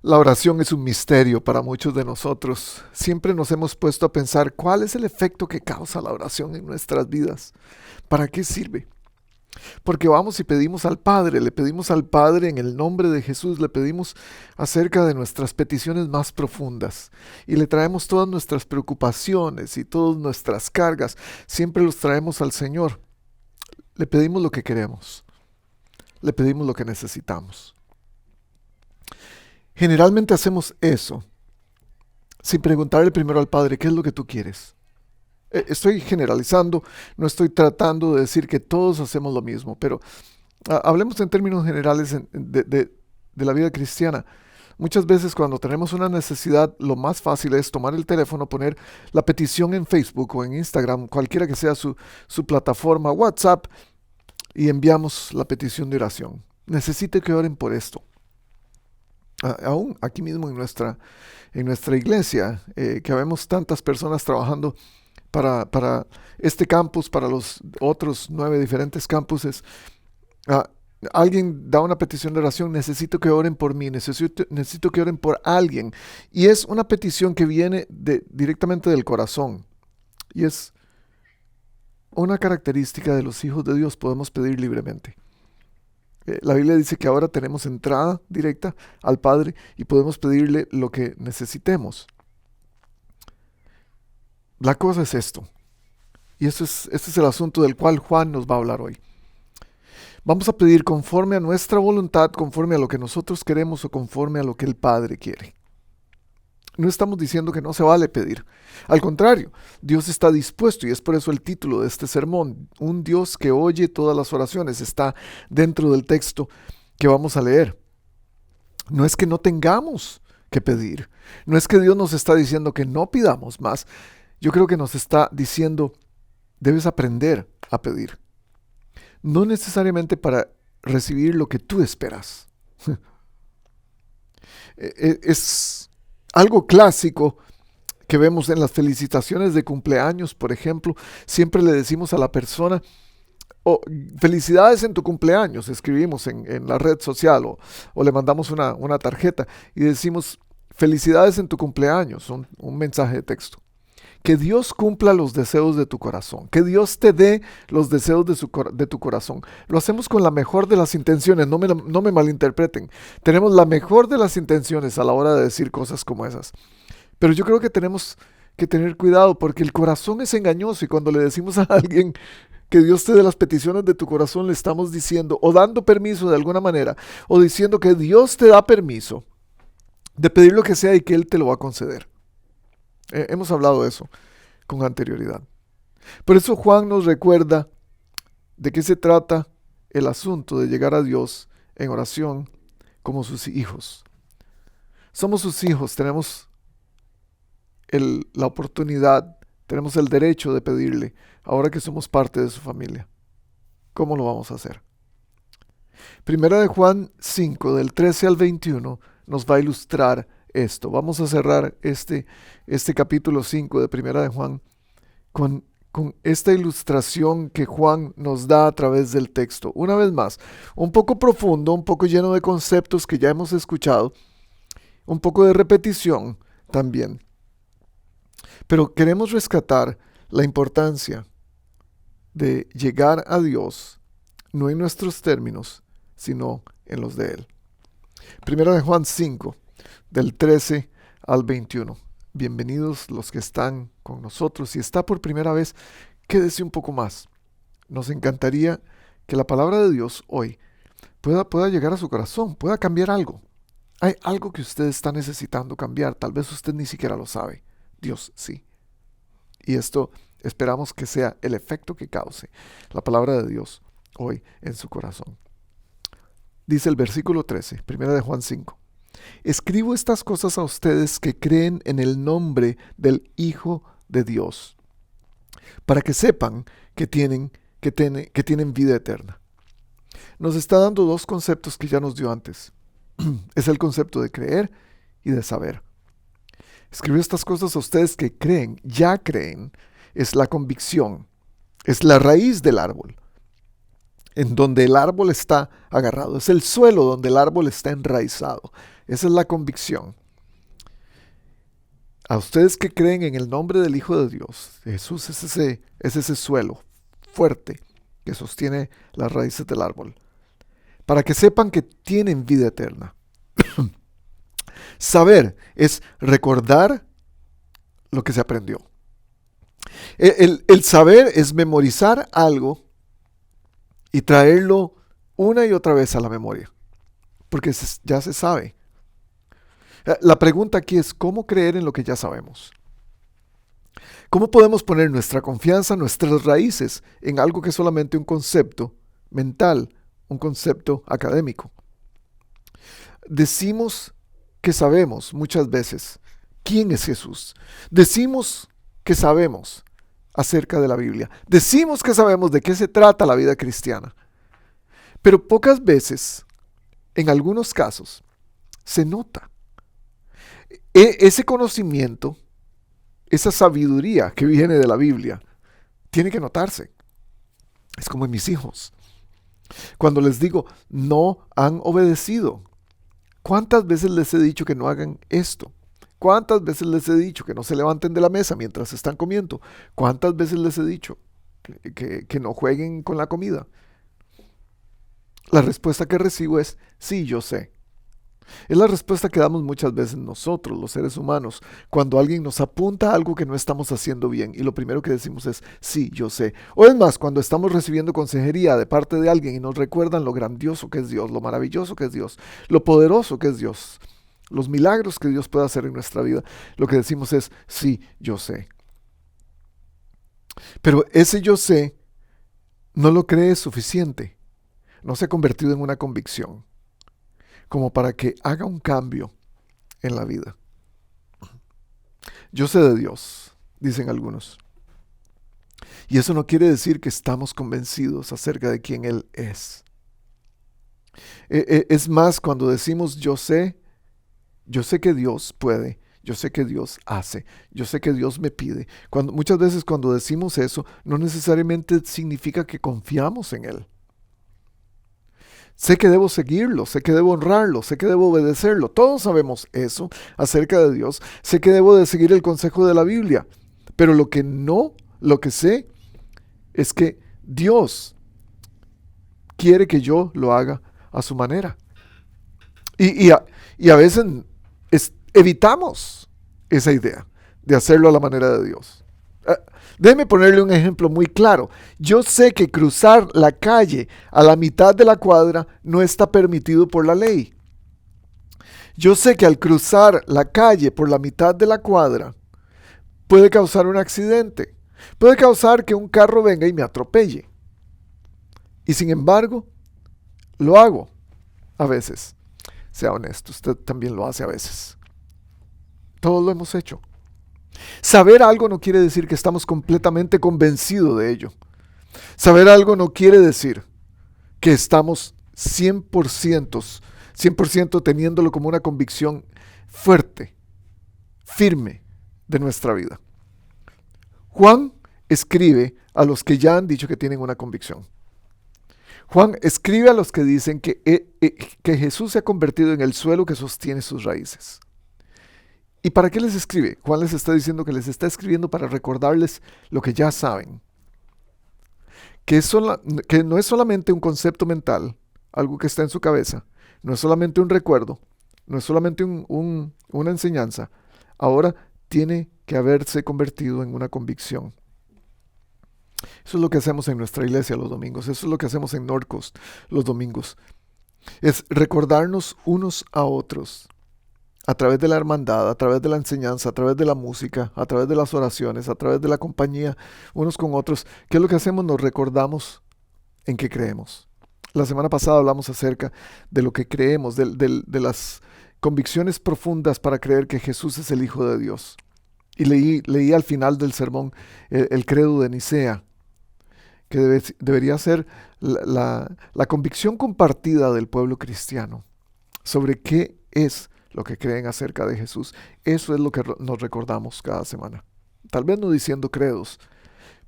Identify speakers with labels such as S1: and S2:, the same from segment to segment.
S1: La oración es un misterio para muchos de nosotros. Siempre nos hemos puesto a pensar cuál es el efecto que causa la oración en nuestras vidas. ¿Para qué sirve? Porque vamos y pedimos al Padre, le pedimos al Padre en el nombre de Jesús, le pedimos acerca de nuestras peticiones más profundas y le traemos todas nuestras preocupaciones y todas nuestras cargas. Siempre los traemos al Señor. Le pedimos lo que queremos, le pedimos lo que necesitamos. Generalmente hacemos eso sin preguntarle primero al Padre, ¿qué es lo que tú quieres? Estoy generalizando, no estoy tratando de decir que todos hacemos lo mismo, pero hablemos en términos generales de la vida cristiana. Muchas veces cuando tenemos una necesidad, lo más fácil es tomar el teléfono, poner la petición en Facebook o en Instagram, cualquiera que sea su plataforma, WhatsApp, y enviamos la petición de oración. Necesito que oren por esto. Aún aquí mismo en nuestra iglesia, que vemos tantas personas trabajando para este campus, para los otros 9 diferentes campuses, ah, alguien da una petición de oración, necesito que oren por mí, necesito que oren por alguien. Y es una petición que viene directamente del corazón. Y es una característica de los hijos de Dios, podemos pedir libremente. La Biblia dice que ahora tenemos entrada directa al Padre y podemos pedirle lo que necesitemos. La cosa es esto. Y este es el asunto del cual Juan nos va a hablar hoy. Vamos a pedir conforme a nuestra voluntad, conforme a lo que nosotros queremos o conforme a lo que el Padre quiere. No estamos diciendo que no se vale pedir. Al contrario, Dios está dispuesto y es por eso el título de este sermón. Un Dios que oye todas las oraciones está dentro del texto que vamos a leer. No es que no tengamos que pedir. No es que Dios nos está diciendo que no pidamos más. Yo creo que nos está diciendo, debes aprender a pedir. No necesariamente para recibir lo que tú esperas. Es algo clásico que vemos en las felicitaciones de cumpleaños, por ejemplo. Siempre le decimos a la persona, oh, felicidades en tu cumpleaños, escribimos en la red social o le mandamos una tarjeta y decimos, felicidades en tu cumpleaños, un mensaje de texto. Que Dios cumpla los deseos de tu corazón, que Dios te dé los deseos de tu corazón. Lo hacemos con la mejor de las intenciones, no me malinterpreten. Tenemos la mejor de las intenciones a la hora de decir cosas como esas. Pero yo creo que tenemos que tener cuidado porque el corazón es engañoso y cuando le decimos a alguien que Dios te dé las peticiones de tu corazón, le estamos diciendo o dando permiso de alguna manera o diciendo que Dios te da permiso de pedir lo que sea y que Él te lo va a conceder. Hemos hablado de eso con anterioridad. Por eso Juan nos recuerda de qué se trata el asunto de llegar a Dios en oración como sus hijos. Somos sus hijos, tenemos la oportunidad, tenemos el derecho de pedirle, ahora que somos parte de su familia. ¿Cómo lo vamos a hacer? Primera de Juan 5, del 13 al 21, nos va a ilustrar esto. Vamos a cerrar este capítulo 5 de Primera de Juan con esta ilustración que Juan nos da a través del texto. Una vez más, un poco profundo, un poco lleno de conceptos que ya hemos escuchado, un poco de repetición también. Pero queremos rescatar la importancia de llegar a Dios, no en nuestros términos, sino en los de Él. Primera de Juan 5, del 13 al 21. Bienvenidos los que están con nosotros. Si está por primera vez, quédese un poco más. Nos encantaría que la palabra de Dios hoy pueda llegar a su corazón, pueda cambiar algo. Hay algo que usted está necesitando cambiar. Tal vez usted ni siquiera lo sabe. Dios sí. Y esto esperamos que sea el efecto que cause la palabra de Dios hoy en su corazón. Dice el versículo 13, primera de Juan 5. Escribo estas cosas a ustedes que creen en el nombre del Hijo de Dios, para que sepan que tienen vida eterna. Nos está dando dos conceptos que ya nos dio antes. Es el concepto de creer y de saber. Escribo estas cosas a ustedes que creen, ya creen, es la convicción, es la raíz del árbol, en donde el árbol está agarrado, es el suelo donde el árbol está enraizado. Esa es la convicción. A ustedes que creen en el nombre del Hijo de Dios, Jesús es ese suelo fuerte que sostiene las raíces del árbol, para que sepan que tienen vida eterna. Saber es recordar lo que se aprendió. El saber es memorizar algo y traerlo una y otra vez a la memoria, porque ya se sabe. La pregunta aquí es, ¿cómo creer en lo que ya sabemos? ¿Cómo podemos poner nuestra confianza, nuestras raíces, en algo que es solamente un concepto mental, un concepto académico? Decimos que sabemos muchas veces quién es Jesús. Decimos que sabemos acerca de la Biblia. Decimos que sabemos de qué se trata la vida cristiana. Pero pocas veces, en algunos casos, se nota. Ese conocimiento, esa sabiduría que viene de la Biblia, tiene que notarse. Es como en mis hijos. Cuando les digo, no han obedecido. ¿Cuántas veces les he dicho que no hagan esto? ¿Cuántas veces les he dicho que no se levanten de la mesa mientras están comiendo? ¿Cuántas veces les he dicho que no jueguen con la comida? La respuesta que recibo es, sí, yo sé. Es la respuesta que damos muchas veces nosotros, los seres humanos, cuando alguien nos apunta algo que no estamos haciendo bien y lo primero que decimos es, sí, yo sé. O es más, cuando estamos recibiendo consejería de parte de alguien y nos recuerdan lo grandioso que es Dios, lo maravilloso que es Dios, lo poderoso que es Dios, los milagros que Dios puede hacer en nuestra vida, lo que decimos es, sí, yo sé. Pero ese yo sé no lo cree suficiente, no se ha convertido en una convicción como para que haga un cambio en la vida. Yo sé de Dios, dicen algunos. Y eso no quiere decir que estamos convencidos acerca de quién Él es. Es más, cuando decimos yo sé que Dios puede, yo sé que Dios hace, yo sé que Dios me pide. Muchas veces cuando decimos eso, no necesariamente significa que confiamos en Él. Sé que debo seguirlo, sé que debo honrarlo, sé que debo obedecerlo. Todos sabemos eso acerca de Dios. Sé que debo de seguir el consejo de la Biblia. Pero lo que sé es que Dios quiere que yo lo haga a su manera. Y a veces evitamos esa idea de hacerlo a la manera de Dios. Déjeme ponerle un ejemplo muy claro. Yo sé que cruzar la calle a la mitad de la cuadra no está permitido por la ley. Yo sé que al cruzar la calle por la mitad de la cuadra puede causar un accidente. Puede causar que un carro venga y me atropelle. Y sin embargo, lo hago a veces. Sea honesto, usted también lo hace a veces. Todos lo hemos hecho. Saber algo no quiere decir que estamos completamente convencidos de ello. Saber algo no quiere decir que estamos 100% teniéndolo como una convicción fuerte, firme de nuestra vida. Juan escribe a los que ya han dicho que tienen una convicción. Juan escribe a los que dicen que Jesús se ha convertido en el suelo que sostiene sus raíces. ¿Y para qué les escribe? Juan les está diciendo que les está escribiendo para recordarles lo que ya saben. Que no es solamente un concepto mental, algo que está en su cabeza, no es solamente un recuerdo, no es solamente una enseñanza. Ahora tiene que haberse convertido en una convicción. Eso es lo que hacemos en nuestra iglesia los domingos, eso es lo que hacemos en Norcoast los domingos. Es recordarnos unos a otros a través de la hermandad, a través de la enseñanza, a través de la música, a través de las oraciones, a través de la compañía unos con otros. ¿Qué es lo que hacemos? Nos recordamos en qué creemos. La semana pasada hablamos acerca de lo que creemos, de las convicciones profundas para creer que Jesús es el Hijo de Dios. Y leí al final del sermón el credo de Nicea, que debería ser la convicción compartida del pueblo cristiano sobre qué es lo que creen acerca de Jesús. Eso es lo que nos recordamos cada semana. Tal vez no diciendo credos,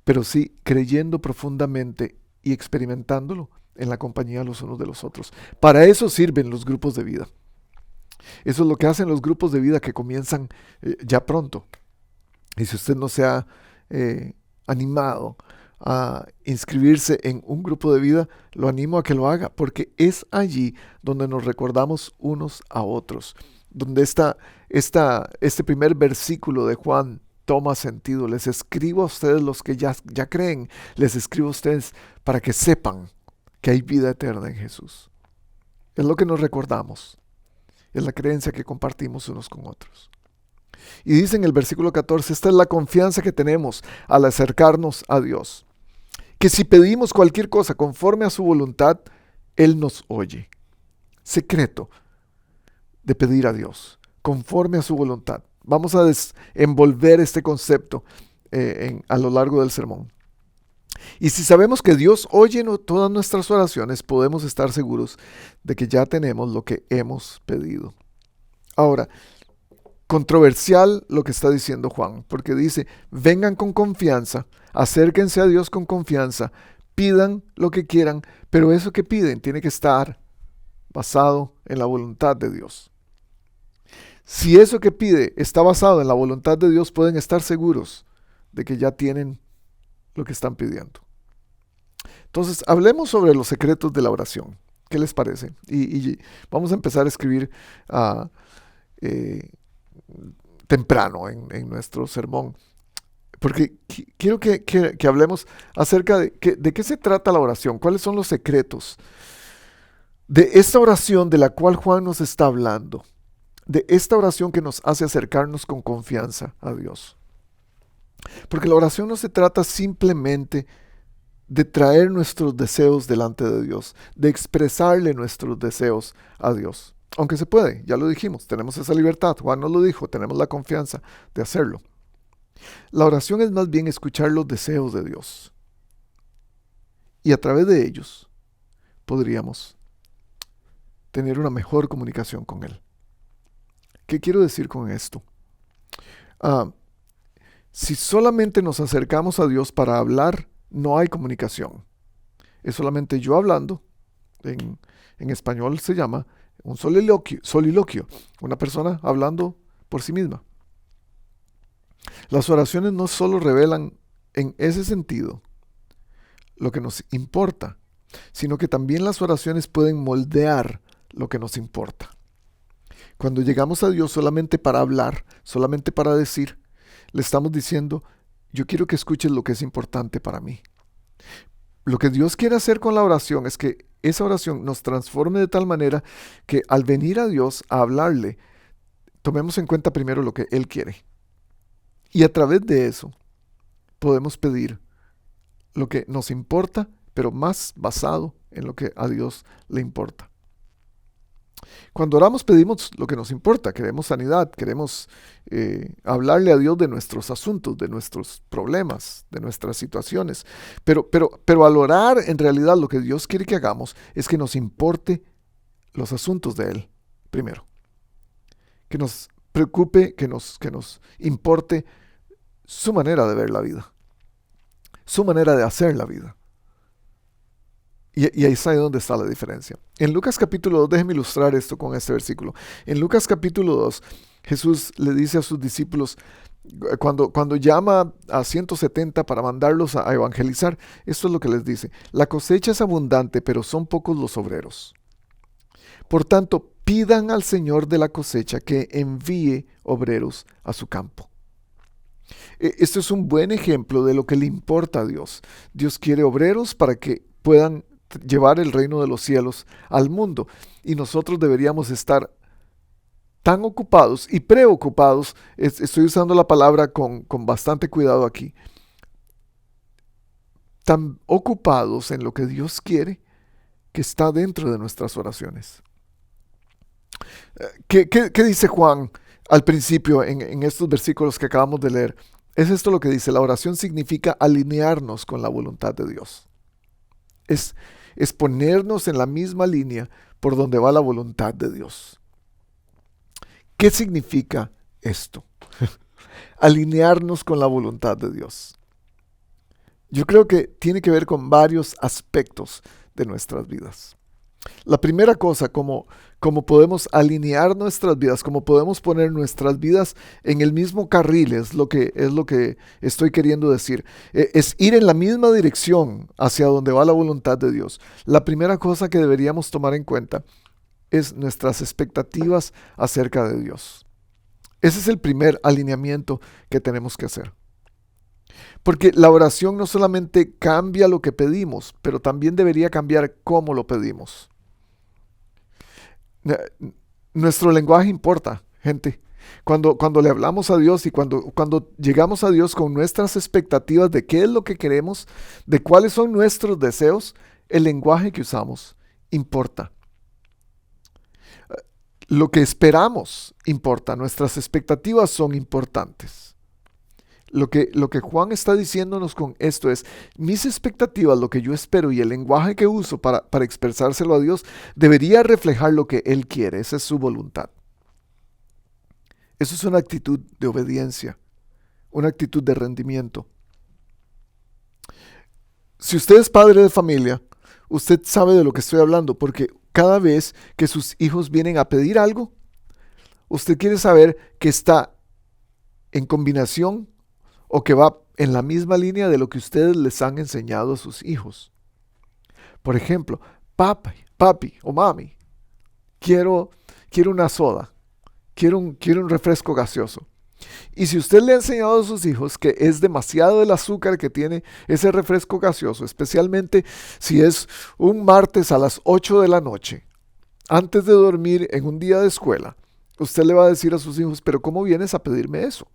S1: pero sí creyendo profundamente y experimentándolo en la compañía los unos de los otros. Para eso sirven los grupos de vida. Eso es lo que hacen los grupos de vida que comienzan ya pronto. Y si usted no se ha animado a inscribirse en un grupo de vida, lo animo a que lo haga, porque es allí donde nos recordamos unos a otros, donde este primer versículo de Juan toma sentido. Les escribo a ustedes los que ya creen, les escribo a ustedes para que sepan que hay vida eterna en Jesús. Es lo que nos recordamos, es la creencia que compartimos unos con otros. Y dice en el versículo 14, esta es la confianza que tenemos al acercarnos a Dios, que si pedimos cualquier cosa conforme a su voluntad, Él nos oye. Secreto de pedir a Dios, conforme a su voluntad. Vamos a envolver este concepto a lo largo del sermón. Y si sabemos que Dios oye todas nuestras oraciones, podemos estar seguros de que ya tenemos lo que hemos pedido. Ahora, controversial lo que está diciendo Juan, porque dice, vengan con confianza, acérquense a Dios con confianza, pidan lo que quieran, pero eso que piden tiene que estar basado en la voluntad de Dios. Si eso que pide está basado en la voluntad de Dios, pueden estar seguros de que ya tienen lo que están pidiendo. Entonces, hablemos sobre los secretos de la oración. ¿Qué les parece? Y vamos a empezar a escribir temprano en nuestro sermón, porque quiero que hablemos acerca de qué se trata la oración, cuáles son los secretos de esta oración de la cual Juan nos está hablando, de esta oración que nos hace acercarnos con confianza a Dios. Porque la oración no se trata simplemente de traer nuestros deseos delante de Dios, de expresarle nuestros deseos a Dios. Aunque se puede, ya lo dijimos, tenemos esa libertad, Juan nos lo dijo, tenemos la confianza de hacerlo. La oración es más bien escuchar los deseos de Dios. Y a través de ellos podríamos tener una mejor comunicación con Él. ¿Qué quiero decir con esto? Si solamente nos acercamos a Dios para hablar, no hay comunicación. Es solamente yo hablando. En español se llama un soliloquio, una persona hablando por sí misma. Las oraciones no solo revelan en ese sentido lo que nos importa, sino que también las oraciones pueden moldear lo que nos importa. Cuando llegamos a Dios solamente para hablar, solamente para decir, le estamos diciendo, yo quiero que escuches lo que es importante para mí. Lo que Dios quiere hacer con la oración es que esa oración nos transforme de tal manera que al venir a Dios a hablarle, tomemos en cuenta primero lo que Él quiere. Y a través de eso podemos pedir lo que nos importa, pero más basado en lo que a Dios le importa. Cuando oramos pedimos lo que nos importa, queremos sanidad, queremos hablarle a Dios de nuestros asuntos, de nuestros problemas, de nuestras situaciones. Pero al orar, en realidad lo que Dios quiere que hagamos es que nos importe los asuntos de Él primero. Que nos preocupe, que nos importe su manera de ver la vida, su manera de hacer la vida. Y ahí está donde está la diferencia. En Lucas capítulo 2, déjenme ilustrar esto con este versículo. En Lucas capítulo 2, Jesús le dice a sus discípulos, cuando llama a 170 para mandarlos a evangelizar, esto es lo que les dice. La cosecha es abundante, pero son pocos los obreros. Por tanto, pidan al Señor de la cosecha que envíe obreros a su campo. Esto es un buen ejemplo de lo que le importa a Dios. Dios quiere obreros para que puedan llevar el reino de los cielos al mundo. Y nosotros deberíamos estar tan ocupados y preocupados, estoy usando la palabra con bastante cuidado aquí, tan ocupados en lo que Dios quiere que está dentro de nuestras oraciones. ¿Qué dice Juan al principio en estos versículos que acabamos de leer? Es esto lo que dice: la oración significa alinearnos con la voluntad de Dios. Es ponernos en la misma línea por donde va la voluntad de Dios. ¿Qué significa esto? Alinearnos con la voluntad de Dios. Yo creo que tiene que ver con varios aspectos de nuestras vidas. La primera cosa, como podemos alinear nuestras vidas, como podemos poner nuestras vidas en el mismo carril, es lo que estoy queriendo decir. Es ir en la misma dirección hacia donde va la voluntad de Dios. La primera cosa que deberíamos tomar en cuenta es nuestras expectativas acerca de Dios. Ese es el primer alineamiento que tenemos que hacer. Porque la oración no solamente cambia lo que pedimos, pero también debería cambiar cómo lo pedimos. Nuestro lenguaje importa, gente. Cuando le hablamos a Dios y cuando llegamos a Dios con nuestras expectativas de qué es lo que queremos, de cuáles son nuestros deseos, el lenguaje que usamos importa. Lo que esperamos importa, nuestras expectativas son importantes. Lo que Juan está diciéndonos con esto es, mis expectativas, lo que yo espero y el lenguaje que uso para expresárselo a Dios, debería reflejar lo que Él quiere, esa es su voluntad. Eso es una actitud de obediencia, una actitud de rendimiento. Si usted es padre de familia, usted sabe de lo que estoy hablando, porque cada vez que sus hijos vienen a pedir algo, usted quiere saber que está en combinación o que va en la misma línea de lo que ustedes les han enseñado a sus hijos. Por ejemplo, papi o mami, quiero una soda, quiero un refresco gaseoso. Y si usted le ha enseñado a sus hijos que es demasiado el azúcar que tiene ese refresco gaseoso, especialmente si es un martes a las 8 de la noche, antes de dormir en un día de escuela, usted le va a decir a sus hijos, pero ¿cómo vienes a pedirme eso?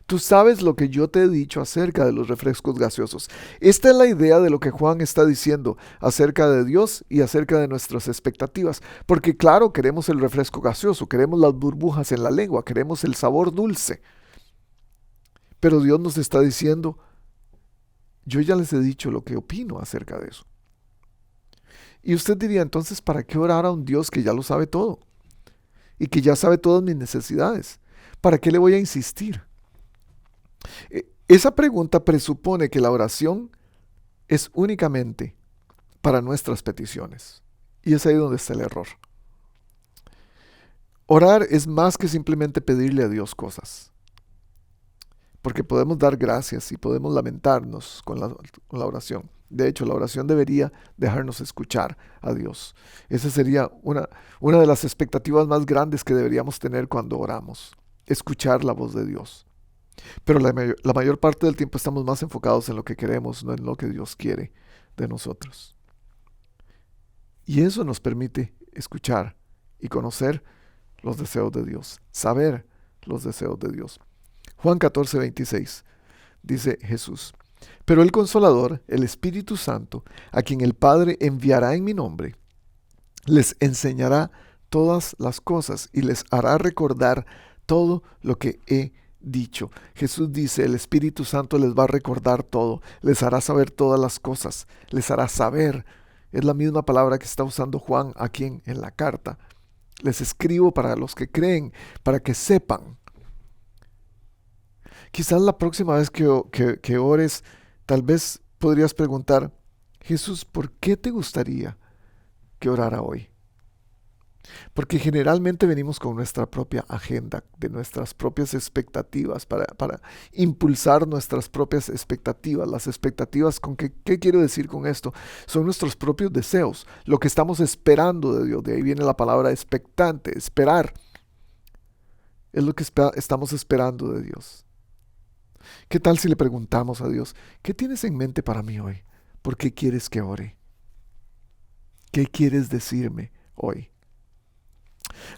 S1: Tú sabes lo que yo te he dicho acerca de los refrescos gaseosos. Esta es la idea de lo que Juan está diciendo acerca de Dios y acerca de nuestras expectativas. Porque claro, queremos el refresco gaseoso, queremos las burbujas en la lengua, queremos el sabor dulce. Pero Dios nos está diciendo, yo ya les he dicho lo que opino acerca de eso. Y usted diría, entonces, ¿para qué orar a un Dios que ya lo sabe todo? Y que ya sabe todas mis necesidades. ¿Para qué le voy a insistir? Esa pregunta presupone que la oración es únicamente para nuestras peticiones. Y es ahí donde está el error. Orar es más que simplemente pedirle a Dios cosas. Porque podemos dar gracias y podemos lamentarnos con la oración. De hecho, la oración debería dejarnos escuchar a Dios. Esa sería una de las expectativas más grandes que deberíamos tener cuando oramos. Escuchar la voz de Dios. Pero la mayor parte del tiempo estamos más enfocados en lo que queremos, no en lo que Dios quiere de nosotros. Y eso nos permite escuchar y conocer los deseos de Dios, saber los deseos de Dios. Juan 14:26 dice Jesús, pero el Consolador, el Espíritu Santo, a quien el Padre enviará en mi nombre, les enseñará todas las cosas y les hará recordar todo lo que he dicho. Jesús dice, el Espíritu Santo les va a recordar todo, les hará saber todas las cosas, les hará saber. Es la misma palabra que está usando Juan aquí en la carta. Les escribo para los que creen, para que sepan. Quizás la próxima vez que ores, tal vez podrías preguntar, Jesús, ¿por qué te gustaría que orara hoy? Porque generalmente venimos con nuestra propia agenda, de nuestras propias expectativas, para impulsar nuestras propias expectativas. Las expectativas, ¿qué quiero decir con esto? Son nuestros propios deseos, lo que estamos esperando de Dios. De ahí viene la palabra expectante, esperar. Es lo que estamos esperando de Dios. ¿Qué tal si le preguntamos a Dios, ¿qué tienes en mente para mí hoy? ¿Por qué quieres que ore? ¿Qué quieres decirme hoy?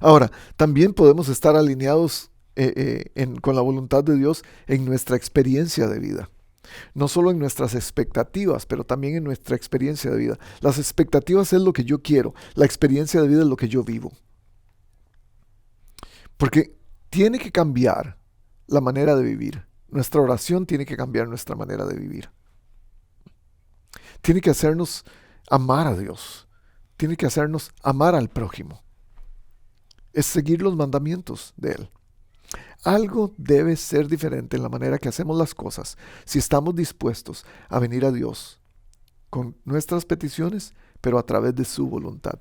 S1: Ahora, también podemos estar alineados con la voluntad de Dios en nuestra experiencia de vida. No solo en nuestras expectativas, pero también en nuestra experiencia de vida. Las expectativas es lo que yo quiero, la experiencia de vida es lo que yo vivo. Porque tiene que cambiar la manera de vivir. Nuestra oración tiene que cambiar nuestra manera de vivir. Tiene que hacernos amar a Dios. Tiene que hacernos amar al prójimo. Es seguir los mandamientos de Él. Algo debe ser diferente en la manera que hacemos las cosas si estamos dispuestos a venir a Dios con nuestras peticiones, pero a través de su voluntad.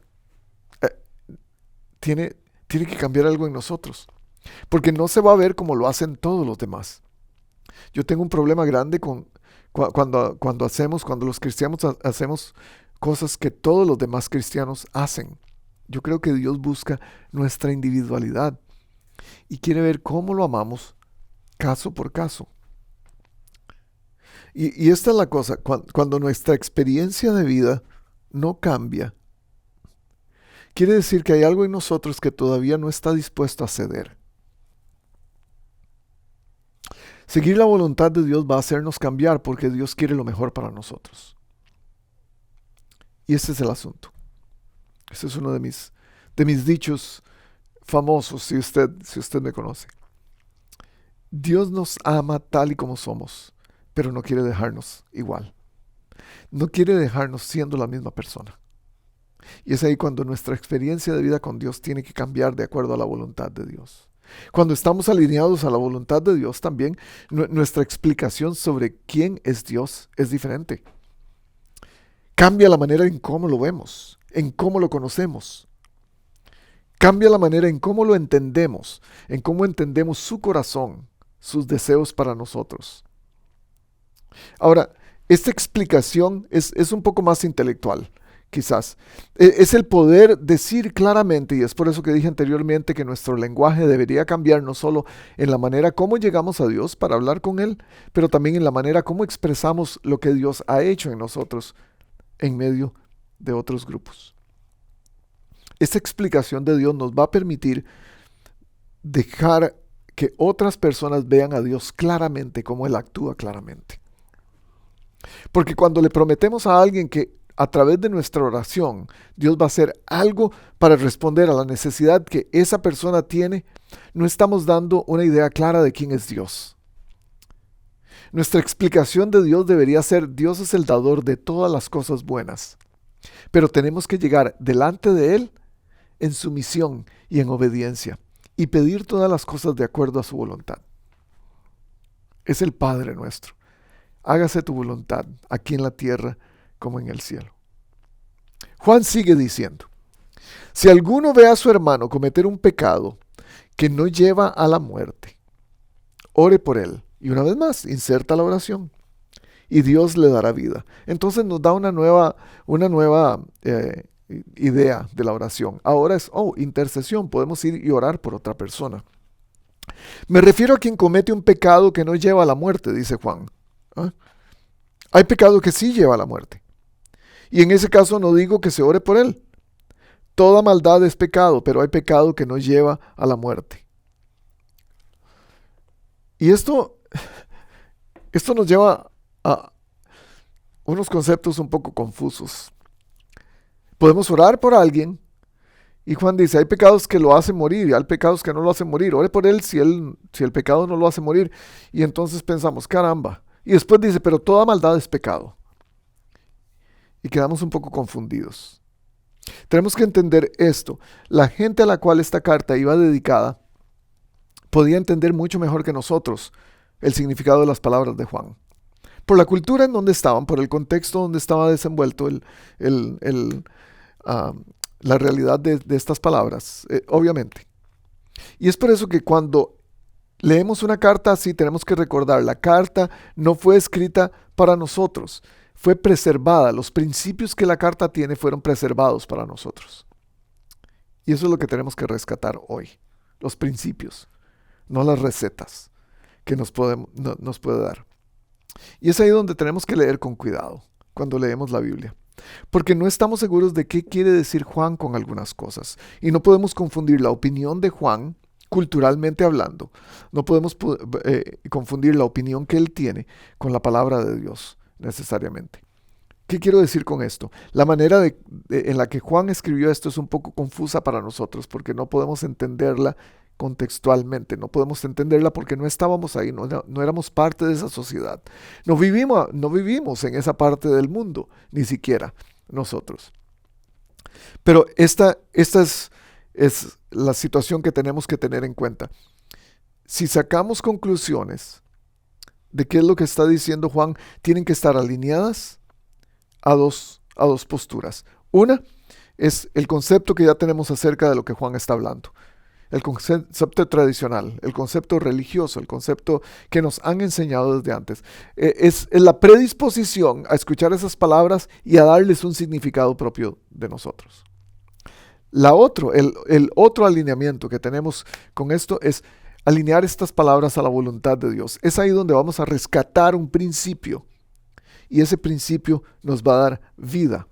S1: Eh, tiene que cambiar algo en nosotros, porque no se va a ver como lo hacen todos los demás. Yo tengo un problema grande cuando los cristianos hacemos cosas que todos los demás cristianos hacen. Yo creo que Dios busca nuestra individualidad y quiere ver cómo lo amamos caso por caso. Y esta es la cosa, cuando nuestra experiencia de vida no cambia, quiere decir que hay algo en nosotros que todavía no está dispuesto a ceder. Seguir la voluntad de Dios va a hacernos cambiar porque Dios quiere lo mejor para nosotros. Y ese es el asunto. Ese es uno de mis dichos famosos, si usted me conoce. Dios nos ama tal y como somos, pero no quiere dejarnos igual. No quiere dejarnos siendo la misma persona. Y es ahí cuando nuestra experiencia de vida con Dios tiene que cambiar de acuerdo a la voluntad de Dios. Cuando estamos alineados a la voluntad de Dios también, nuestra explicación sobre quién es Dios es diferente. Cambia la manera en cómo lo vemos, en cómo lo conocemos. Cambia la manera en cómo lo entendemos, en cómo entendemos su corazón, sus deseos para nosotros. Ahora, esta explicación es un poco más intelectual, quizás. Es el poder decir claramente, y es por eso que dije anteriormente que nuestro lenguaje debería cambiar no solo en la manera como llegamos a Dios para hablar con Él, pero también en la manera como expresamos lo que Dios ha hecho en nosotros en medio de otros grupos. Esta explicación de Dios nos va a permitir dejar que otras personas vean a Dios claramente, como Él actúa claramente. Porque cuando le prometemos a alguien que a través de nuestra oración Dios va a hacer algo para responder a la necesidad que esa persona tiene, no estamos dando una idea clara de quién es Dios. Nuestra explicación de Dios debería ser: Dios es el dador de todas las cosas buenas, pero tenemos que llegar delante de Él en sumisión y en obediencia y pedir todas las cosas de acuerdo a su voluntad. Es el Padre nuestro. Hágase tu voluntad, aquí en la tierra como en el cielo. Juan sigue diciendo: si alguno ve a su hermano cometer un pecado que no lleva a la muerte, ore por él. Y una vez más, inserta la oración. Y Dios le dará vida. Entonces nos da una nueva idea de la oración. Ahora es, intercesión. Podemos ir y orar por otra persona. Me refiero a quien comete un pecado que no lleva a la muerte, dice Juan. ¿Ah? Hay pecado que sí lleva a la muerte. Y en ese caso no digo que se ore por él. Toda maldad es pecado, pero hay pecado que no lleva a la muerte. Y esto nos lleva a unos conceptos un poco confusos. Podemos orar por alguien y Juan dice: hay pecados que lo hacen morir y hay pecados que no lo hacen morir. Ore por él si el pecado no lo hace morir. Y entonces pensamos: caramba. Y después dice: pero toda maldad es pecado. Y quedamos un poco confundidos. Tenemos que entender esto. La gente a la cual esta carta iba dedicada podía entender mucho mejor que nosotros el significado de las palabras de Juan. Por la cultura en donde estaban, por el contexto donde estaba desenvuelto la realidad de estas palabras, obviamente. Y es por eso que cuando leemos una carta así, tenemos que recordar: la carta no fue escrita para nosotros, fue preservada. Los principios que la carta tiene fueron preservados para nosotros. Y eso es lo que tenemos que rescatar hoy. Los principios, no las recetas que nos puede dar. Y es ahí donde tenemos que leer con cuidado cuando leemos la Biblia. Porque no estamos seguros de qué quiere decir Juan con algunas cosas. Y no podemos confundir la opinión de Juan, culturalmente hablando. No podemos confundir la opinión que él tiene con la palabra de Dios, necesariamente. ¿Qué quiero decir con esto? La manera en la que Juan escribió esto es un poco confusa para nosotros, porque no podemos entenderla contextualmente, no podemos entenderla porque no estábamos ahí, no éramos parte de esa sociedad. No vivimos en esa parte del mundo, ni siquiera nosotros. Pero esta es la situación que tenemos que tener en cuenta. Si sacamos conclusiones de qué es lo que está diciendo Juan, tienen que estar alineadas a dos posturas. Una es el concepto que ya tenemos acerca de lo que Juan está hablando. El concepto tradicional, el concepto religioso, el concepto que nos han enseñado desde antes. Es la predisposición a escuchar esas palabras y a darles un significado propio de nosotros. El otro alineamiento que tenemos con esto es alinear estas palabras a la voluntad de Dios. Es ahí donde vamos a rescatar un principio y ese principio nos va a dar vida.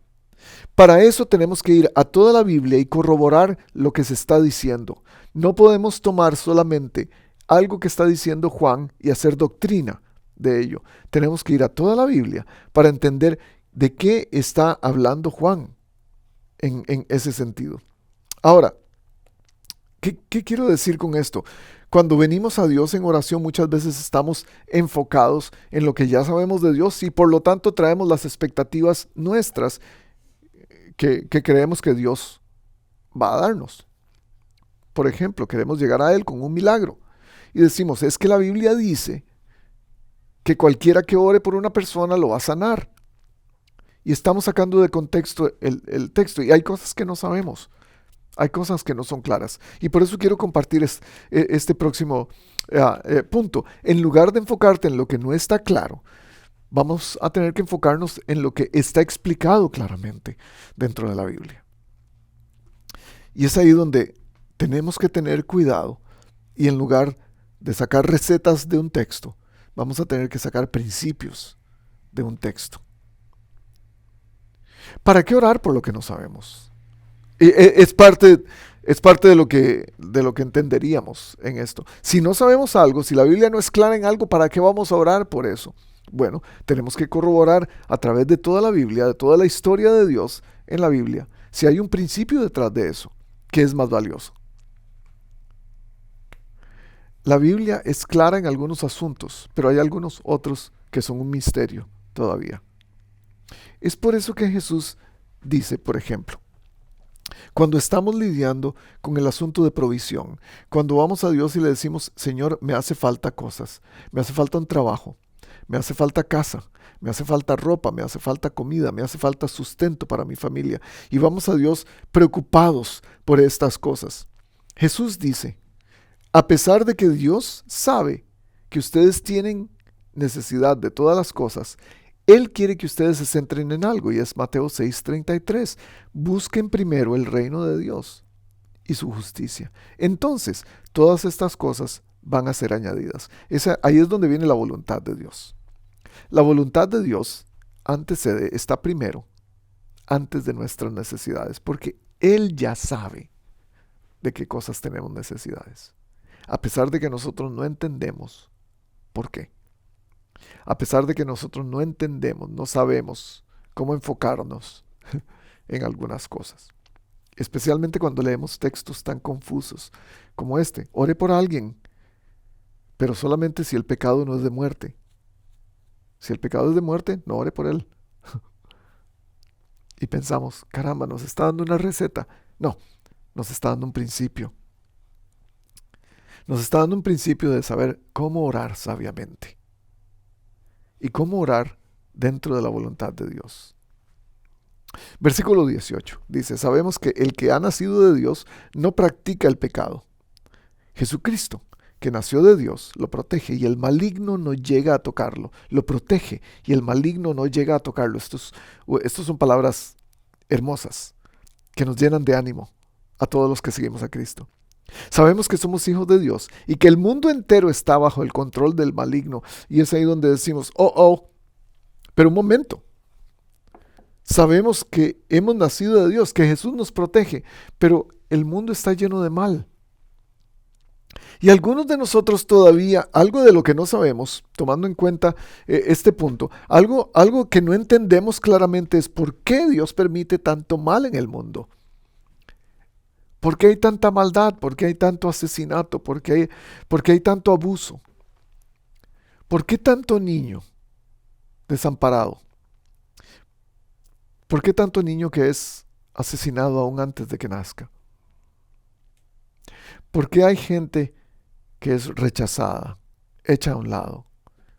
S1: Para eso tenemos que ir a toda la Biblia y corroborar lo que se está diciendo. No podemos tomar solamente algo que está diciendo Juan y hacer doctrina de ello. Tenemos que ir a toda la Biblia para entender de qué está hablando Juan en ese sentido. Ahora, ¿qué quiero decir con esto? Cuando venimos a Dios en oración muchas veces estamos enfocados en lo que ya sabemos de Dios y por lo tanto traemos las expectativas nuestras que creemos que Dios va a darnos. Por ejemplo, queremos llegar a Él con un milagro y decimos, es que la Biblia dice que cualquiera que ore por una persona lo va a sanar. Y estamos sacando de contexto el texto y hay cosas que no sabemos. Hay cosas que no son claras. Y por eso quiero compartir este próximo punto. En lugar de enfocarte en lo que no está claro, vamos a tener que enfocarnos en lo que está explicado claramente dentro de la Biblia. Y es ahí donde tenemos que tener cuidado y en lugar de sacar recetas de un texto, vamos a tener que sacar principios de un texto. ¿Para qué orar por lo que no sabemos? Es parte de lo que entenderíamos en esto. Si no sabemos algo, si la Biblia no es clara en algo, ¿para qué vamos a orar por eso? Bueno, tenemos que corroborar a través de toda la Biblia, de toda la historia de Dios en la Biblia, si hay un principio detrás de eso, que es más valioso. La Biblia es clara en algunos asuntos, pero hay algunos otros que son un misterio todavía. Es por eso que Jesús dice, por ejemplo, cuando estamos lidiando con el asunto de provisión, cuando vamos a Dios y le decimos, Señor, me hace falta cosas, me hace falta un trabajo, me hace falta casa, me hace falta ropa, me hace falta comida, me hace falta sustento para mi familia. Y vamos a Dios preocupados por estas cosas. Jesús dice, a pesar de que Dios sabe que ustedes tienen necesidad de todas las cosas, Él quiere que ustedes se centren en algo y es Mateo 6:33. Busquen primero el reino de Dios y su justicia. Entonces, todas estas cosas van a ser añadidas. Ahí es donde viene la voluntad de Dios. La voluntad de Dios está primero, antes de nuestras necesidades, porque Él ya sabe de qué cosas tenemos necesidades. A pesar de que nosotros no entendemos por qué. A pesar de que nosotros no entendemos, no sabemos cómo enfocarnos en algunas cosas. Especialmente cuando leemos textos tan confusos como este. Ore por alguien, pero solamente si el pecado no es de muerte. Si el pecado es de muerte, no ore por él. Y pensamos, caramba, nos está dando una receta. No, nos está dando un principio. Nos está dando un principio de saber cómo orar sabiamente. Y cómo orar dentro de la voluntad de Dios. Versículo 18 dice, sabemos que el que ha nacido de Dios no practica el pecado. Jesucristo, que nació de Dios, lo protege y el maligno no llega a tocarlo. Lo protege y el maligno no llega a tocarlo. Estos son palabras hermosas que nos llenan de ánimo a todos los que seguimos a Cristo. Sabemos que somos hijos de Dios y que el mundo entero está bajo el control del maligno. Y es ahí donde decimos, pero un momento. Sabemos que hemos nacido de Dios, que Jesús nos protege, pero el mundo está lleno de mal. Y algunos de nosotros todavía, algo de lo que no sabemos, tomando en cuenta este punto, algo que no entendemos claramente es por qué Dios permite tanto mal en el mundo. ¿Por qué hay tanta maldad? ¿Por qué hay tanto asesinato? ¿Por qué hay tanto abuso? ¿Por qué tanto niño desamparado? ¿Por qué tanto niño que es asesinado aún antes de que nazca? ¿Por qué hay gente que es rechazada, hecha a un lado?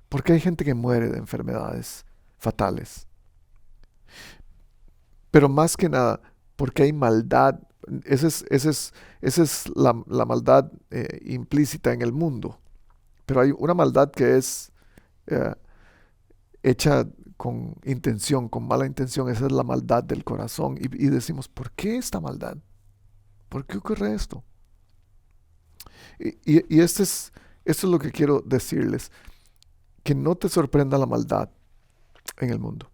S1: ¿Por qué hay gente que muere de enfermedades fatales? Pero más que nada, porque hay maldad. Esa es la maldad implícita en el mundo. Pero hay una maldad que es eh, hecha con intención, con mala intención. Esa es la maldad del corazón. Y decimos, ¿por qué esta maldad? ¿Por qué ocurre esto? Y esto es lo que quiero decirles. Que no te sorprenda la maldad en el mundo.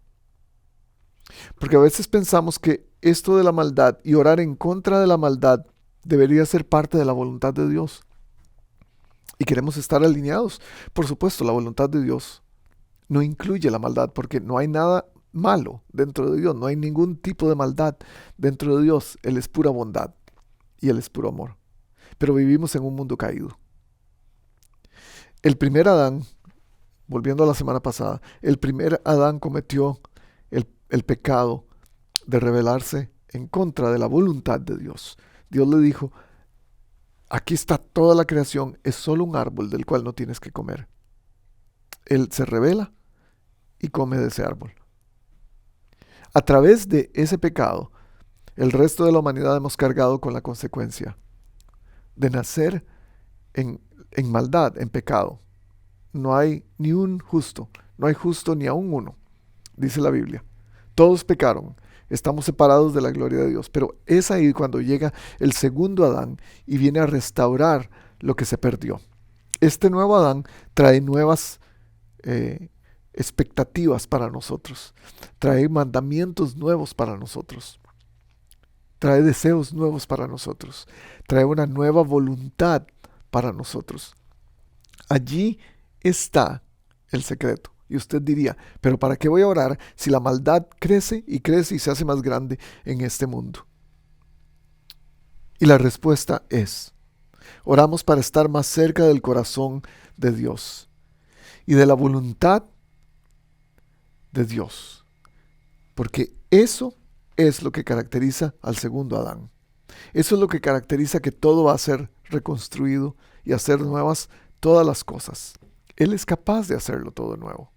S1: Porque a veces pensamos que esto de la maldad y orar en contra de la maldad debería ser parte de la voluntad de Dios. Y queremos estar alineados. Por supuesto, la voluntad de Dios no incluye la maldad porque no hay nada malo dentro de Dios. No hay ningún tipo de maldad dentro de Dios. Él es pura bondad y Él es puro amor. Pero vivimos en un mundo caído. El primer Adán, volviendo a la semana pasada, el primer Adán cometió el pecado de rebelarse en contra de la voluntad de Dios. Dios le dijo, aquí está toda la creación, es solo un árbol del cual no tienes que comer. Él se rebela y come de ese árbol. A través de ese pecado, el resto de la humanidad hemos cargado con la consecuencia de nacer en maldad, en pecado. No hay ni un justo, no hay justo ni aún uno, dice la Biblia. Todos pecaron, estamos separados de la gloria de Dios, pero es ahí cuando llega el segundo Adán y viene a restaurar lo que se perdió. Este nuevo Adán trae nuevas expectativas para nosotros, trae mandamientos nuevos para nosotros, trae deseos nuevos para nosotros, trae una nueva voluntad para nosotros. Allí está el secreto. Y usted diría, pero ¿para qué voy a orar si la maldad crece y crece y se hace más grande en este mundo? Y la respuesta es, oramos para estar más cerca del corazón de Dios y de la voluntad de Dios. Porque eso es lo que caracteriza al segundo Adán. Eso es lo que caracteriza que todo va a ser reconstruido y hacer nuevas todas las cosas. Él es capaz de hacerlo todo nuevo.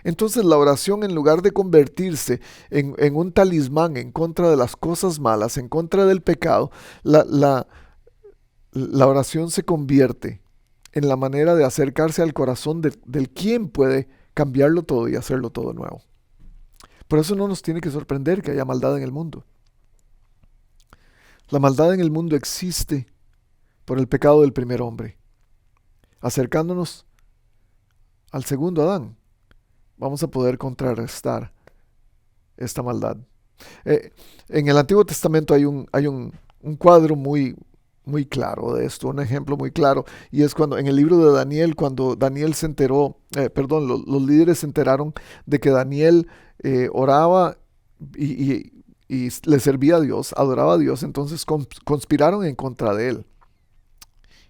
S1: Entonces la oración, en lugar de convertirse en un talismán en contra de las cosas malas, en contra del pecado, la oración se convierte en la manera de acercarse al corazón del quien puede cambiarlo todo y hacerlo todo nuevo. Por eso no nos tiene que sorprender que haya maldad en el mundo. La maldad en el mundo existe por el pecado del primer hombre. Acercándonos al segundo Adán, vamos a poder contrarrestar esta maldad. En el Antiguo Testamento hay un cuadro muy claro de esto, un ejemplo muy claro, y es cuando en el libro de Daniel, cuando Daniel se enteró, los líderes se enteraron de que Daniel oraba y le servía a Dios, adoraba a Dios, entonces conspiraron en contra de él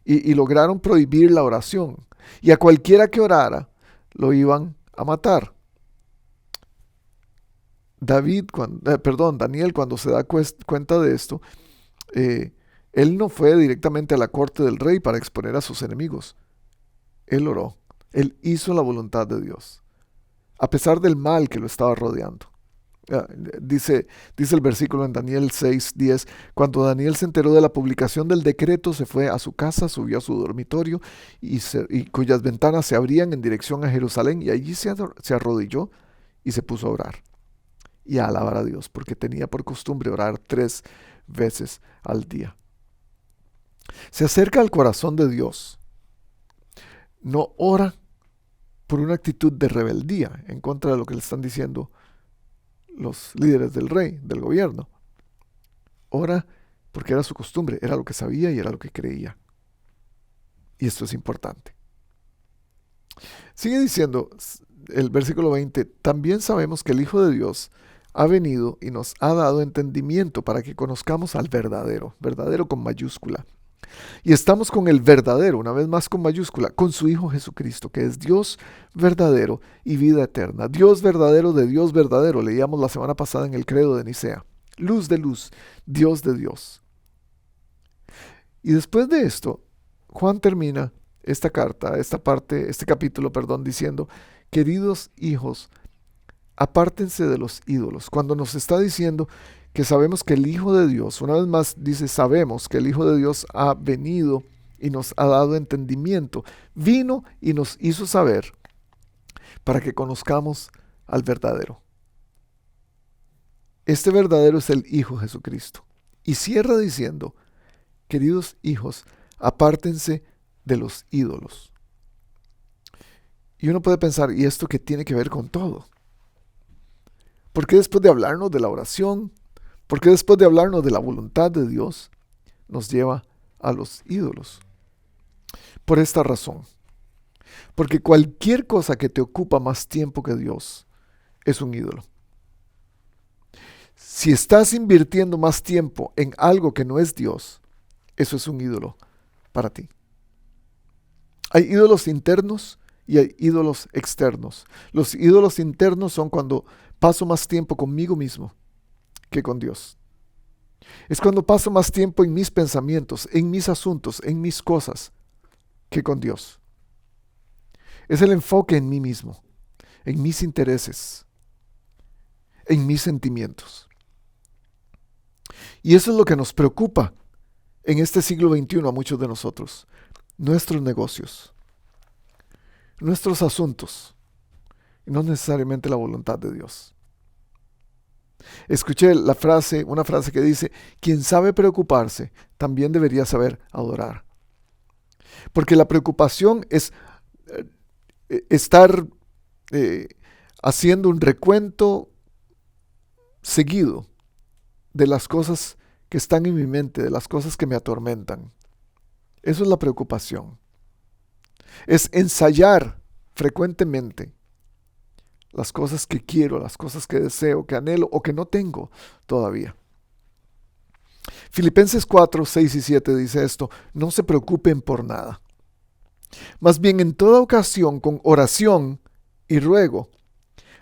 S1: y lograron prohibir la oración, y a cualquiera que orara lo iban a matar. Daniel, cuando se da cuenta de esto, él no fue directamente a la corte del rey para exponer a sus enemigos. Él oró. Él hizo la voluntad de Dios, a pesar del mal que lo estaba rodeando. Dice el versículo en Daniel 6:10, cuando Daniel se enteró de la publicación del decreto, se fue a su casa, subió a su dormitorio y cuyas ventanas se abrían en dirección a Jerusalén, y allí se arrodilló y se puso a orar y a alabar a Dios, porque tenía por costumbre orar 3 veces al día. Se acerca al corazón de Dios. No ora por una actitud de rebeldía en contra de lo que le están diciendo los líderes del rey, del gobierno. Ora porque era su costumbre, era lo que sabía y era lo que creía. Y esto es importante. Sigue diciendo el versículo 20, también sabemos que el Hijo de Dios ha venido y nos ha dado entendimiento para que conozcamos al verdadero con mayúscula. Y estamos con el verdadero, una vez más con mayúscula, con su Hijo Jesucristo, que es Dios verdadero y vida eterna. Dios verdadero de Dios verdadero, leíamos la semana pasada en el credo de Nicea. Luz de luz, Dios de Dios. Y después de esto, Juan termina este capítulo, diciendo, queridos hijos, apártense de los ídolos. Cuando nos está diciendo que sabemos que el Hijo de Dios, una vez más dice, sabemos que el Hijo de Dios ha venido y nos ha dado entendimiento, vino y nos hizo saber para que conozcamos al verdadero. Este verdadero es el Hijo Jesucristo. Y cierra diciendo, queridos hijos, apártense de los ídolos. Y uno puede pensar, ¿y esto qué tiene que ver con todo? ¿Por qué después de hablarnos de la oración, por qué después de hablarnos de la voluntad de Dios, nos lleva a los ídolos? Por esta razón. Porque cualquier cosa que te ocupa más tiempo que Dios es un ídolo. Si estás invirtiendo más tiempo en algo que no es Dios, eso es un ídolo para ti. Hay ídolos internos y hay ídolos externos. Los ídolos internos son cuando paso más tiempo conmigo mismo que con Dios. Es cuando paso más tiempo en mis pensamientos, en mis asuntos, en mis cosas, que con Dios. Es el enfoque en mí mismo, en mis intereses, en mis sentimientos. Y eso es lo que nos preocupa en este siglo XXI a muchos de nosotros. Nuestros negocios, nuestros asuntos, y no necesariamente la voluntad de Dios. Escuché una frase que dice, quien sabe preocuparse, también debería saber adorar. Porque la preocupación es estar haciendo un recuento seguido de las cosas que están en mi mente, de las cosas que me atormentan. Eso es la preocupación. Es ensayar frecuentemente las cosas que quiero, las cosas que deseo, que anhelo o que no tengo todavía. Filipenses 4, 6 y 7 dice esto, no se preocupen por nada. Más bien en toda ocasión con oración y ruego,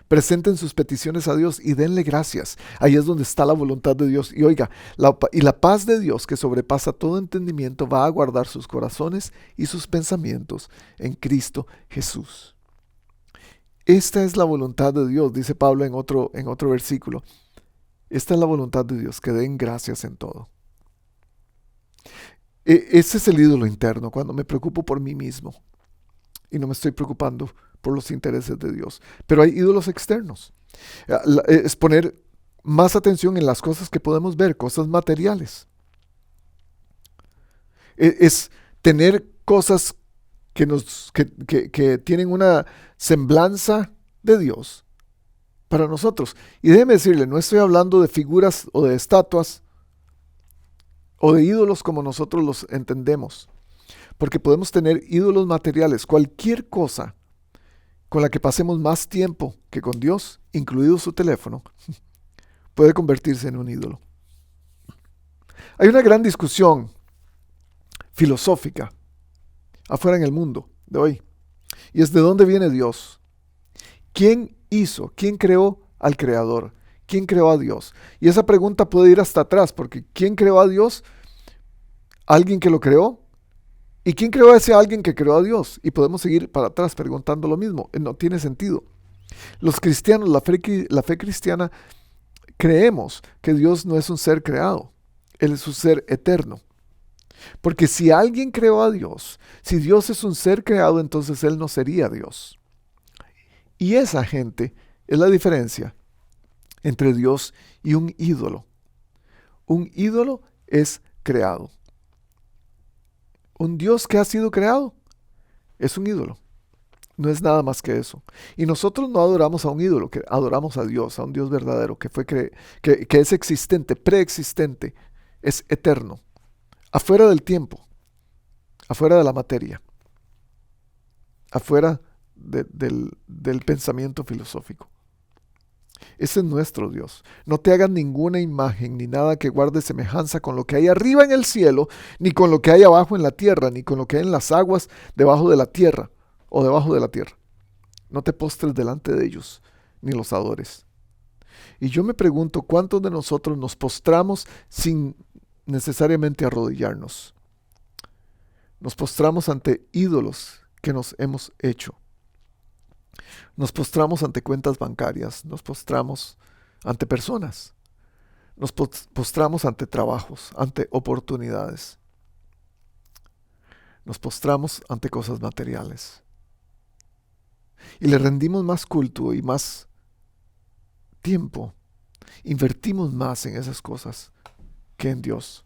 S1: presenten sus peticiones a Dios y denle gracias. Ahí es donde está la voluntad de Dios. Y oiga, la paz de Dios que sobrepasa todo entendimiento va a guardar sus corazones y sus pensamientos en Cristo Jesús. Esta es la voluntad de Dios, dice Pablo en otro versículo. Esta es la voluntad de Dios, que den gracias en todo. Ese es el ídolo interno, cuando me preocupo por mí mismo y no me estoy preocupando por los intereses de Dios. Pero hay ídolos externos. Es poner más atención en las cosas que podemos ver, cosas materiales. Es tener cosas que tienen una semblanza de Dios para nosotros. Y déjeme decirle, no estoy hablando de figuras o de estatuas o de ídolos como nosotros los entendemos. Porque podemos tener ídolos materiales, cualquier cosa con la que pasemos más tiempo que con Dios, incluido su teléfono, puede convertirse en un ídolo. Hay una gran discusión filosófica afuera en el mundo de hoy, y es de dónde viene Dios. ¿Quién creó al Creador? ¿Quién creó a Dios? Y esa pregunta puede ir hasta atrás, porque ¿quién creó a Dios? ¿Alguien que lo creó? ¿Y quién creó a ese alguien que creó a Dios? Y podemos seguir para atrás preguntando lo mismo. No tiene sentido. Los cristianos, la fe cristiana, creemos que Dios no es un ser creado. Él es un ser eterno. Porque si alguien creó a Dios, si Dios es un ser creado, entonces Él no sería Dios. Y esa gente es la diferencia entre Dios y un ídolo. Un ídolo es creado. Un Dios que ha sido creado es un ídolo. No es nada más que eso. Y nosotros no adoramos a un ídolo, que adoramos a Dios, a un Dios verdadero, que es existente, preexistente, es eterno, afuera del tiempo, afuera de la materia, afuera del pensamiento filosófico. Ese es nuestro Dios. No te hagas ninguna imagen ni nada que guarde semejanza con lo que hay arriba en el cielo, ni con lo que hay abajo en la tierra, ni con lo que hay en las aguas debajo de la tierra o debajo de la tierra. No te postres delante de ellos, ni los adores. Y yo me pregunto, ¿cuántos de nosotros nos postramos sin necesariamente arrodillarnos? Nos postramos ante ídolos que nos hemos hecho. Nos postramos ante cuentas bancarias, nos postramos ante personas, nos postramos ante trabajos, ante oportunidades, nos postramos ante cosas materiales. Y le rendimos más culto y más tiempo, invertimos más en esas cosas que en Dios.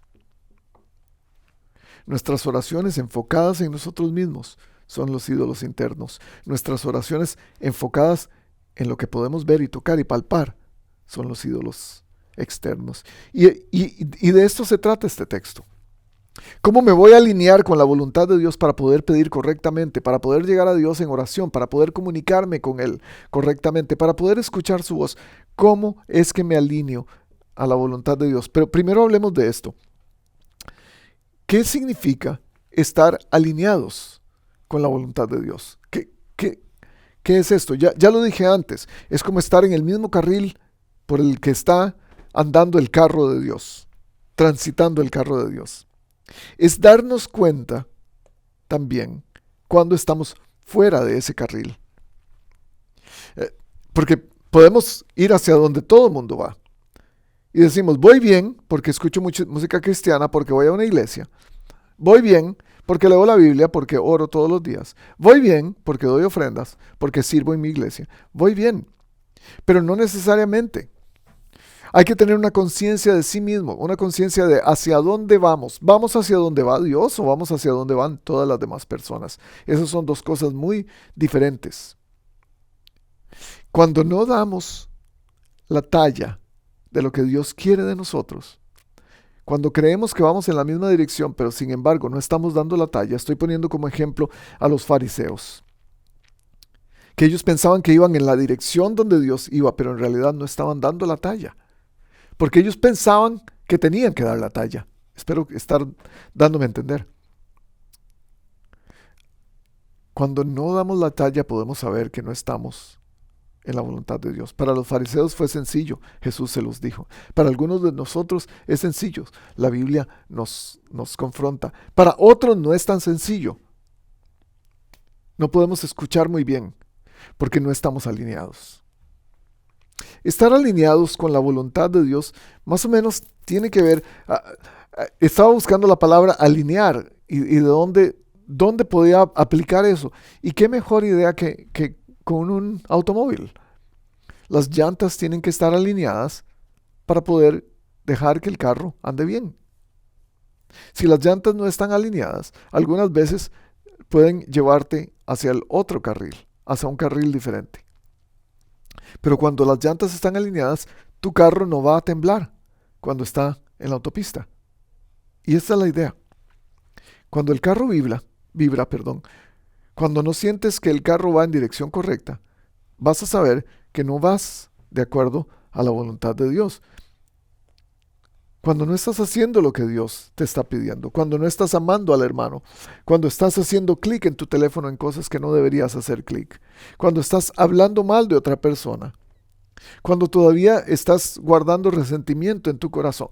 S1: Nuestras oraciones enfocadas en nosotros mismos son los ídolos internos. Nuestras oraciones enfocadas en lo que podemos ver y tocar y palpar son los ídolos externos. Y de esto se trata este texto. ¿Cómo me voy a alinear con la voluntad de Dios para poder pedir correctamente, para poder llegar a Dios en oración, para poder comunicarme con Él correctamente, para poder escuchar su voz? ¿Cómo es que me alineo a la voluntad de Dios? Pero primero hablemos de esto. ¿Qué significa estar alineados con la voluntad de Dios? ¿Qué es esto? Ya lo dije antes, es como estar en el mismo carril por el que está andando el carro de Dios, transitando el carro de Dios. Es darnos cuenta también cuando estamos fuera de ese carril. Porque podemos ir hacia donde todo el mundo va. Y decimos, voy bien porque escucho mucha música cristiana, porque voy a una iglesia. Voy bien porque leo la Biblia, porque oro todos los días. Voy bien porque doy ofrendas, porque sirvo en mi iglesia. Voy bien, pero no necesariamente. Hay que tener una conciencia de sí mismo, una conciencia de hacia dónde vamos. ¿Vamos hacia dónde va Dios o vamos hacia dónde van todas las demás personas? Esas son dos cosas muy diferentes. Cuando no damos la talla de lo que Dios quiere de nosotros, cuando creemos que vamos en la misma dirección, pero sin embargo no estamos dando la talla, estoy poniendo como ejemplo a los fariseos, que ellos pensaban que iban en la dirección donde Dios iba, pero en realidad no estaban dando la talla, porque ellos pensaban que tenían que dar la talla. Espero estar dándome a entender. Cuando no damos la talla podemos saber que no estamos en la voluntad de Dios. Para los fariseos fue sencillo, Jesús se los dijo. Para algunos de nosotros es sencillo, la Biblia nos confronta. Para otros no es tan sencillo. No podemos escuchar muy bien porque no estamos alineados. Estar alineados con la voluntad de Dios más o menos tiene que ver, estaba buscando la palabra alinear y de dónde podía aplicar eso. Y qué mejor idea que con un automóvil. Las llantas tienen que estar alineadas para poder dejar que el carro ande bien. Si las llantas no están alineadas, algunas veces pueden llevarte hacia el otro carril, hacia un carril diferente. Pero cuando las llantas están alineadas, tu carro no va a temblar cuando está en la autopista. Y esta es la idea. Cuando el carro vibra, cuando no sientes que el carro va en dirección correcta, vas a saber que no vas de acuerdo a la voluntad de Dios. Cuando no estás haciendo lo que Dios te está pidiendo, cuando no estás amando al hermano, cuando estás haciendo clic en tu teléfono en cosas que no deberías hacer clic, cuando estás hablando mal de otra persona, cuando todavía estás guardando resentimiento en tu corazón.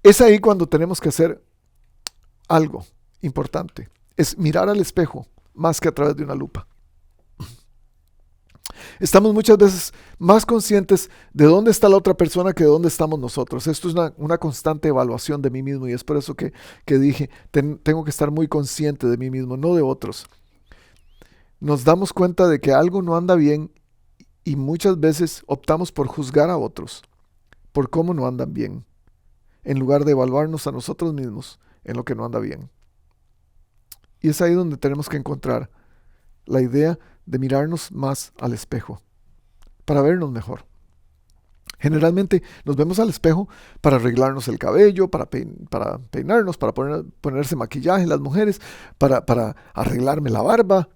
S1: Es ahí cuando tenemos que hacer algo importante. Es mirar al espejo más que a través de una lupa. Estamos muchas veces más conscientes de dónde está la otra persona que de dónde estamos nosotros. Esto es una constante evaluación de mí mismo y es por eso que dije, tengo que estar muy consciente de mí mismo, no de otros. Nos damos cuenta de que algo no anda bien y muchas veces optamos por juzgar a otros por cómo no andan bien, en lugar de evaluarnos a nosotros mismos en lo que no anda bien. Y es ahí donde tenemos que encontrar la idea de mirarnos más al espejo, para vernos mejor. Generalmente nos vemos al espejo para arreglarnos el cabello, para peinarnos, para ponerse maquillaje las mujeres, para arreglarme la barba,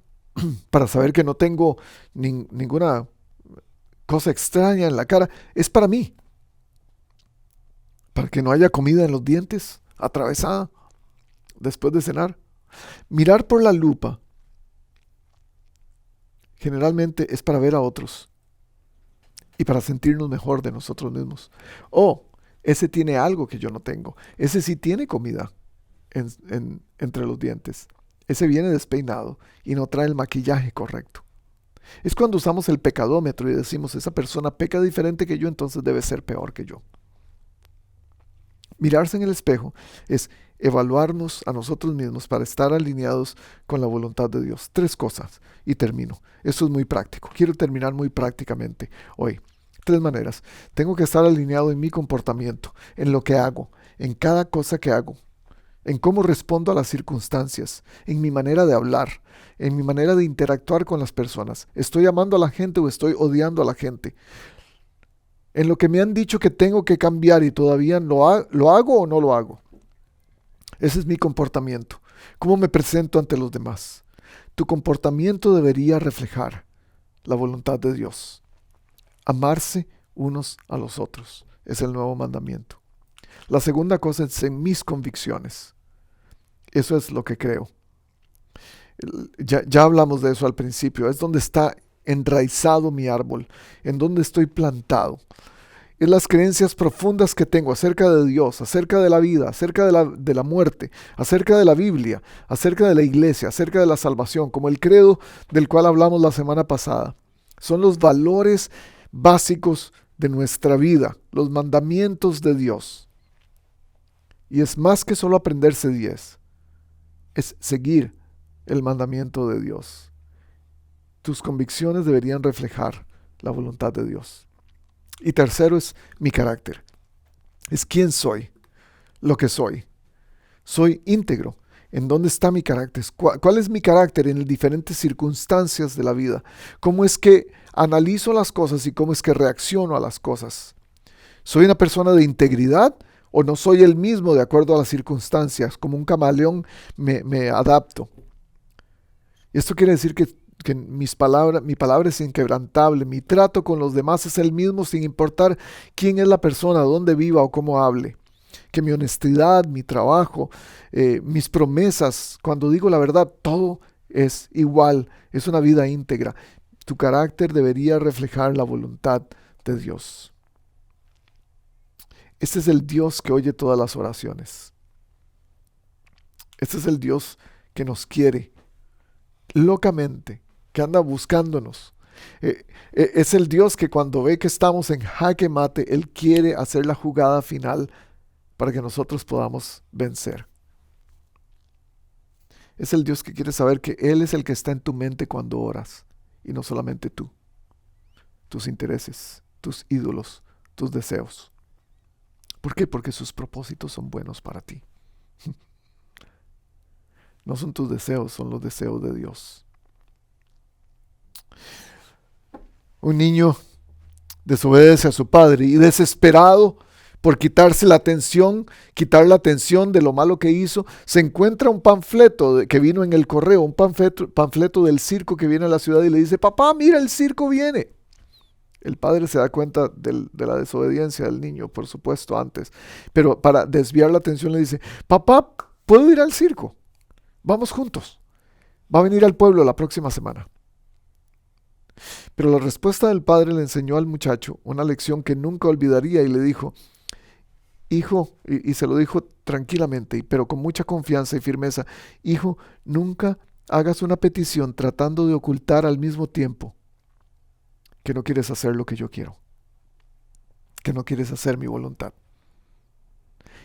S1: para saber que no tengo ninguna cosa extraña en la cara. Es para mí, para que no haya comida en los dientes, atravesada, después de cenar. Mirar por la lupa generalmente es para ver a otros y para sentirnos mejor de nosotros mismos. Ese tiene algo que yo no tengo. Ese sí tiene comida entre los dientes. Ese viene despeinado y no trae el maquillaje correcto. Es cuando usamos el pecadómetro y decimos, esa persona peca diferente que yo, entonces debe ser peor que yo. Mirarse en el espejo es evaluarnos a nosotros mismos para estar alineados con la voluntad de Dios. 3 cosas y termino. Esto es muy práctico. Quiero terminar muy prácticamente hoy. 3 maneras. Tengo que estar alineado en mi comportamiento, en lo que hago, en cada cosa que hago, en cómo respondo a las circunstancias, en mi manera de hablar, en mi manera de interactuar con las personas. ¿Estoy amando a la gente o estoy odiando a la gente? En lo que me han dicho que tengo que cambiar y todavía lo hago o no lo hago. Ese es mi comportamiento. ¿Cómo me presento ante los demás? Tu comportamiento debería reflejar la voluntad de Dios. Amarse unos a los otros es el nuevo mandamiento. La segunda cosa es en mis convicciones. Eso es lo que creo. Ya hablamos de eso al principio. Es donde está enraizado mi árbol, en donde estoy plantado. Es las creencias profundas que tengo acerca de Dios, acerca de la vida, acerca de la muerte, acerca de la Biblia, acerca de la iglesia, acerca de la salvación, como el credo del cual hablamos la semana pasada. Son los valores básicos de nuestra vida, los mandamientos de Dios. Y es más que solo aprenderse 10, es seguir el mandamiento de Dios. Tus convicciones deberían reflejar la voluntad de Dios. Y tercero es mi carácter. Es quién soy, lo que soy. Soy íntegro. ¿En dónde está mi carácter? ¿Cuál es mi carácter en diferentes circunstancias de la vida? ¿Cómo es que analizo las cosas y cómo es que reacciono a las cosas? ¿Soy una persona de integridad o no soy el mismo de acuerdo a las circunstancias? Como un camaleón me adapto. Esto quiere decir que mi palabra es inquebrantable, mi trato con los demás es el mismo sin importar quién es la persona, dónde viva o cómo hable. Que mi honestidad, mi trabajo, mis promesas, cuando digo la verdad, todo es igual, es una vida íntegra. Tu carácter debería reflejar la voluntad de Dios. Este es el Dios que oye todas las oraciones. Este es el Dios que nos quiere locamente, que anda buscándonos. Es el Dios que cuando ve que estamos en jaque mate, Él quiere hacer la jugada final para que nosotros podamos vencer. Es el Dios que quiere saber que Él es el que está en tu mente cuando oras, y no solamente tú, tus intereses, tus ídolos, tus deseos. ¿Por qué? Porque sus propósitos son buenos para ti. No son tus deseos, son los deseos de Dios. Un niño desobedece a su padre y desesperado por quitar la atención de lo malo que hizo, se encuentra un panfleto que vino en el correo, un panfleto del circo que viene a la ciudad y le dice, papá, mira, el circo viene. El padre se da cuenta de la desobediencia del niño, por supuesto, antes. Pero para desviar la atención le dice, papá, ¿puedo ir al circo? Vamos juntos. Va a venir al pueblo la próxima semana. Pero la respuesta del padre le enseñó al muchacho una lección que nunca olvidaría y le dijo, hijo, y se lo dijo tranquilamente, pero con mucha confianza y firmeza, hijo, nunca hagas una petición tratando de ocultar al mismo tiempo que no quieres hacer lo que yo quiero, que no quieres hacer mi voluntad.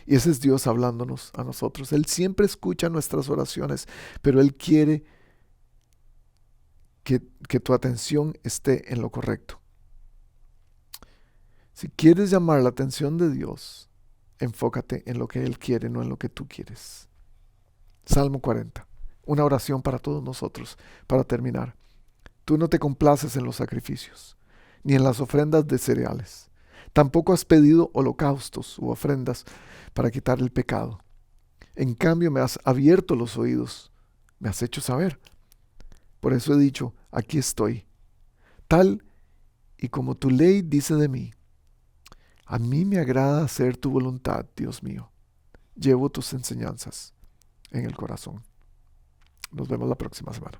S1: Y ese es Dios hablándonos a nosotros. Él siempre escucha nuestras oraciones, pero Él quiere que tu atención esté en lo correcto. Si quieres llamar la atención de Dios, enfócate en lo que Él quiere, no en lo que tú quieres. Salmo 40. Una oración para todos nosotros, para terminar. Tú no te complaces en los sacrificios, ni en las ofrendas de cereales. Tampoco has pedido holocaustos u ofrendas para quitar el pecado. En cambio me has abierto los oídos, me has hecho saber. Por eso he dicho, aquí estoy, tal y como tu ley dice de mí. A mí me agrada hacer tu voluntad, Dios mío. Llevo tus enseñanzas en el corazón. Nos vemos la próxima semana.